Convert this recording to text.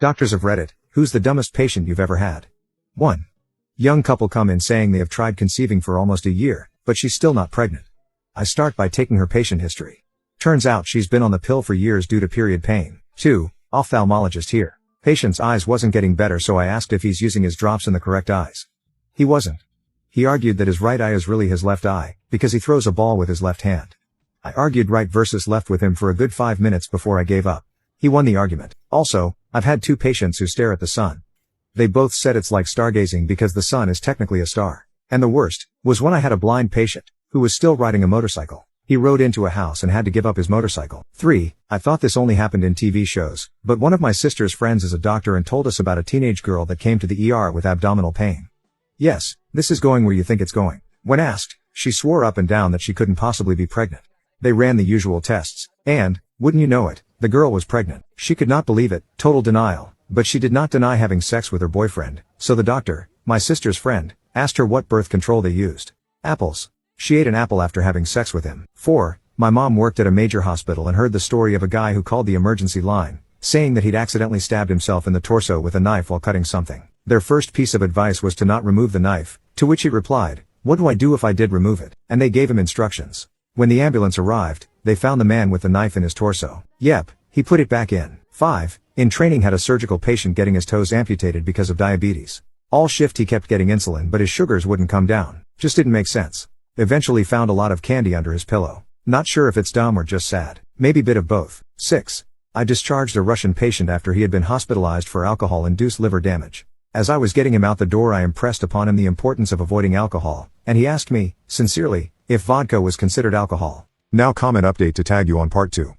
Doctors of Reddit, who's the dumbest patient you've ever had? 1. Young couple come in saying they have tried conceiving for almost a year, but she's still not pregnant. I start by taking her patient history. Turns out she's been on the pill for years due to period pain. 2. Ophthalmologist here. Patient's eyes wasn't getting better, so I asked if he's using his drops in the correct eyes. He wasn't. He argued that his right eye is really his left eye, because he throws a ball with his left hand. I argued right versus left with him for a good 5 minutes before I gave up. He won the argument. Also, I've had 2 patients who stare at the sun. They both said it's like stargazing because the sun is technically a star. And the worst was when I had a blind patient who was still riding a motorcycle. He rode into a house and had to give up his motorcycle. 3. I thought this only happened in TV shows, but one of my sister's friends is a doctor and told us about a teenage girl that came to the ER with abdominal pain. Yes, this is going where you think it's going. When asked, she swore up and down that she couldn't possibly be pregnant. They ran the usual tests, and, wouldn't you know it, the girl was pregnant. She could not believe it, total denial, but she did not deny having sex with her boyfriend, so the doctor, my sister's friend, asked her what birth control they used. Apples. She ate an apple after having sex with him. 4. My mom worked at a major hospital and heard the story of a guy who called the emergency line, saying that he'd accidentally stabbed himself in the torso with a knife while cutting something. Their first piece of advice was to not remove the knife, to which he replied, "What do I do if I did remove it?" And they gave him instructions. When the ambulance arrived, they found the man with the knife in his torso. Yep, he put it back in. 5. In training had a surgical patient getting his toes amputated because of diabetes. All shift he kept getting insulin but his sugars wouldn't come down. Just didn't make sense. Eventually found a lot of candy under his pillow. Not sure if it's dumb or just sad. Maybe bit of both. 6. I discharged a Russian patient after he had been hospitalized for alcohol-induced liver damage. As I was getting him out the door, I impressed upon him the importance of avoiding alcohol, and he asked me, sincerely, if vodka was considered alcohol. Now comment update to tag you on part 2.